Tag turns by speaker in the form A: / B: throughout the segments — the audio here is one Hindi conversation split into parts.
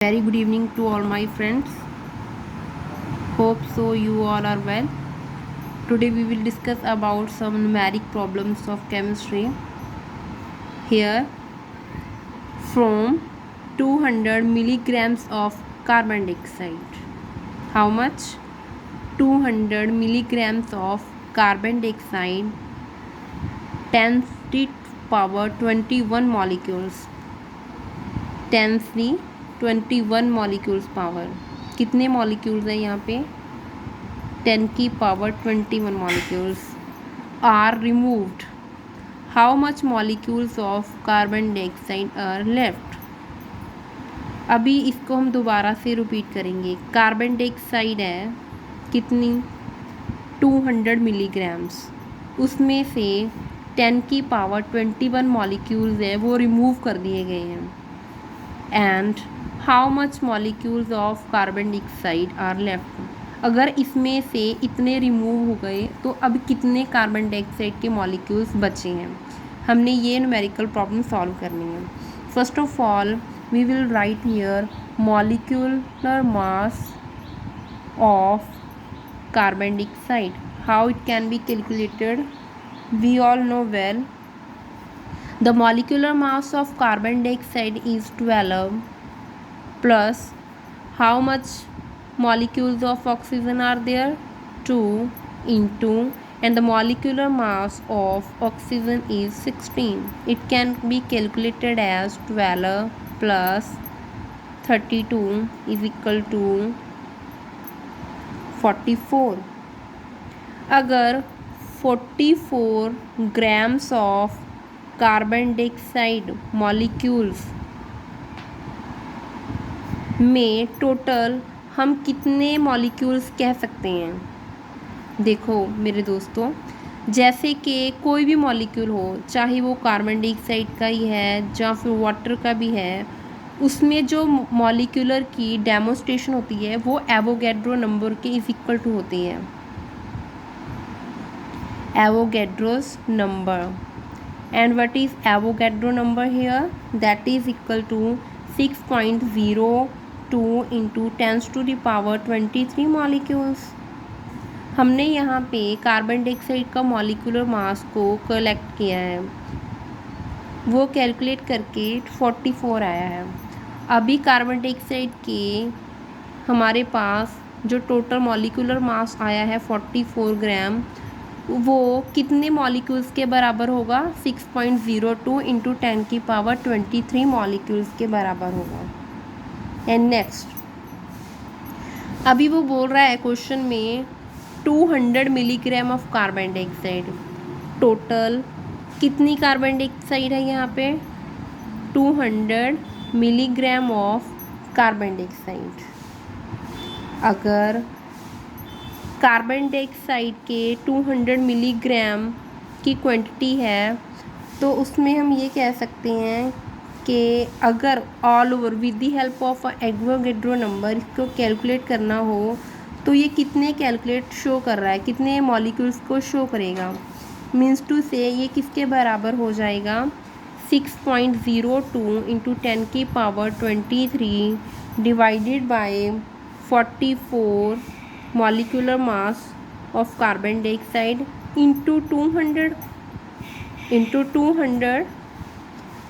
A: Very good evening to all my friends. Hope so you all are well. Today we will discuss about some numeric problems of chemistry. Here, from 200 milligrams of carbon dioxide. How much? 200 milligrams of carbon dioxide, 10 to the power 21 molecules. 10 to the 21 molecules power. कितने मॉलिक्यूल्स हैं यहाँ पे? 10 की power 21 molecules are removed. How much molecules of carbon dioxide are left? अभी इसको हम दोबारा से रिपीट करेंगे. कार्बन डाइऑक्साइड है कितनी? 200 मिलीग्राम्स. उसमें से 10 की पावर 21 मॉलिक्यूल्स है वो रिमूव कर दिए गए हैं. And how much molecules of carbon dioxide are left? अगर इसमें से इतने रिमूव हो गए तो अब कितने कार्बन डाइऑक्साइड के मॉलिक्यूल्स बचे हैं? हमने ये न्यूमेरिकल प्रॉब्लम सॉल्व करनी है. First of all we will write here molecular mass of carbon dioxide. How it can be calculated? We all know well. The molecular mass of carbon dioxide is 12 plus how much molecules of oxygen are there? 2 into, and the molecular mass of oxygen is 16. It can be calculated as 12 plus 32 is equal to 44. अगर 44 grams of carbon dioxide molecules में टोटल हम कितने मॉलिक्यूल्स कह सकते हैं? देखो मेरे दोस्तों, जैसे कि कोई भी मॉलिक्यूल हो, चाहे वो कार्बन डाइऑक्साइड का ही है या फिर वाटर का भी है, उसमें जो मॉलिक्यूलर की डेमोस्ट्रेशन होती है वो एवोगैड्रो नंबर के इज इक्वल टू होती है. Avogadro's number. And what is Avogadro number here? That is equal to 6.02 into 10 to the power 23 molecules. हमने यहाँ पे कार्बन डाइऑक्साइड का मॉलिक्यूलर मास को कलेक्ट किया है, वो कैलकुलेट करके 44 आया है. अभी कार्बन डाइऑक्साइड के हमारे पास जो टोटल मॉलिक्यूलर मास आया है 44 ग्राम, वो कितने मॉलिक्यूल्स के बराबर होगा? 6.02 इंटू 10 की पावर 23 मॉलिक्यूल्स के बराबर होगा. एंड नेक्स्ट, अभी वो बोल रहा है क्वेश्चन में 200 milligram of carbon dioxide. Total कितनी कार्बन डाइऑक्साइड है यहाँ पे? 200 मिलीग्राम ऑफ कार्बन डाइऑक्साइड. अगर कार्बन डाइऑक्साइड के 200 मिलीग्राम की क्वांटिटी है तो उसमें हम ये कह सकते हैं कि अगर all over with the help of Avogadro number इसको कैलकुलेट करना हो तो ये कितने कैलकुलेट शो कर रहा है, कितने मॉलिक्यूल्स को शो करेगा? मीन्स टू से ये किसके बराबर हो जाएगा? 6.02 इंटू 10 की power 23 divided by 44 molecular mass of carbon dioxide into 200.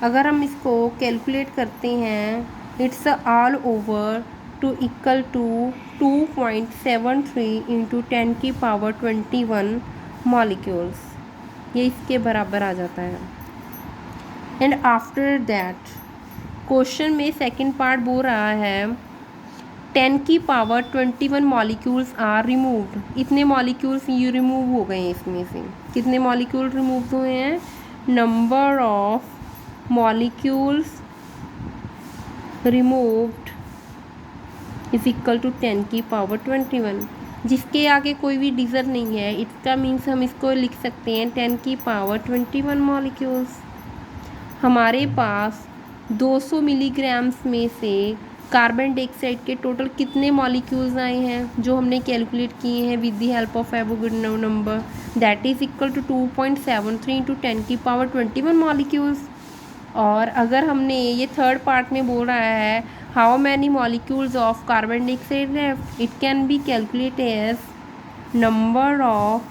A: अगर हम इसको कैलकुलेट करते हैं, it's all over to equal to 2.73 into 10 की पावर 21 मॉलिक्यूल्स. ये इसके बराबर आ जाता है. एंड आफ्टर दैट क्वेश्चन में सेकंड पार्ट बोल रहा है 10 की पावर 21 मॉलिक्यूल्स आर रिमूव्ड. इतने मॉलिक्यूल्स ये रिमूव हो गए हैं. इसमें से कितने मॉलिक्यूल रिमूव हुए हैं? Number of molecules removed is equal to 10 की पावर 21. जिसके आगे कोई भी डिजिट नहीं है, इसका मीन्स हम इसको लिख सकते हैं 10 की पावर 21 मॉलिक्यूल्स. हमारे पास 200 मिलीग्राम्स में से कार्बन डाइऑक्साइड के टोटल कितने मॉलिक्यूल्स आए हैं जो हमने कैलकुलेट किए हैं with the help of Avogadro number? That is equal to 2.73 into 10 की पावर 21 मॉलिक्यूल्स. और अगर हमने ये थर्ड पार्ट में बोल रहा है how many molecules of carbon dioxide left? It can be calculated as number of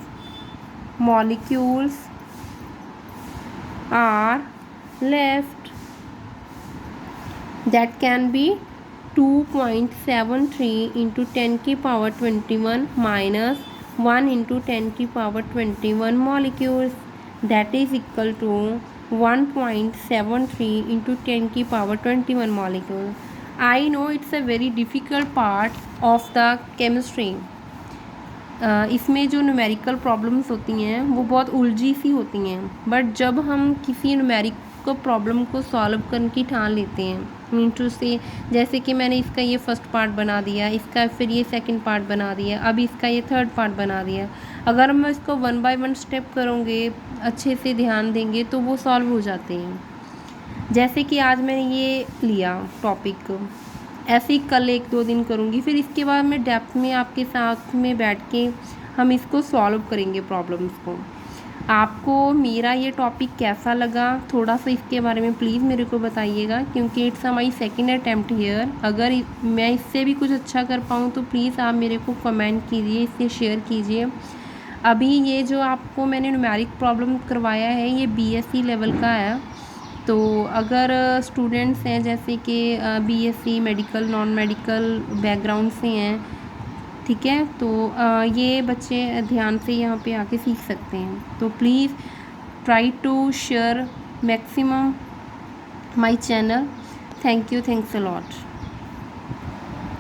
A: molecules are left, that can be 2.73 into 10 की power 21 minus 1 into 10 की power 21 molecules, that is equal to 1.73 into 10 की power 21 molecules. I know it's a very difficult part of the chemistry. इसमें जो न्यूमेरिकल प्रॉब्लम्स होती हैं वो बहुत उलझी सी होती हैं, बट जब हम किसी न्यूमेरिकल प्रॉब्लम को सॉल्व करने की ठान लेते हैं, मीन टू से जैसे कि मैंने इसका ये फर्स्ट पार्ट बना दिया, इसका फिर ये सेकंड पार्ट बना दिया, अब इसका ये थर्ड पार्ट बना दिया, अगर हम इसको 1 बाय 1 स्टेप करोगे, अच्छे से ध्यान देंगे तो वो सॉल्व हो जाते हैं। जैसे कि आज मैंने ये लिया टॉपिक, ऐसे ही कल 1-2 दिन करूँगी, फिर इसके बाद मैं डेप्थ में आपके साथ में बैठ के हम इसको सॉल्व करेंगे प्रॉब्लम्स को। आपको मेरा ये टॉपिक कैसा लगा, थोड़ा सा इसके बारे में प्लीज़ मेरे को बताइएगा, क्योंकि it's my second attempt here. अगर मैं इससे भी कुछ अच्छा कर पाऊँ तो प्लीज़ आप मेरे को कमेंट कीजिए, इसे शेयर कीजिए। अभी ये जो आपको मैंने न्यूमेरिक प्रॉब्लम करवाया है ये बीएससी लेवल का है, तो अगर स्टूडेंट्स हैं जैसे कि BSc medical non medical background से हैं, ठीक है, तो ये बच्चे ध्यान से यहाँ पे आके सीख सकते हैं। तो please try to share maximum my channel. Thank you, thanks a lot.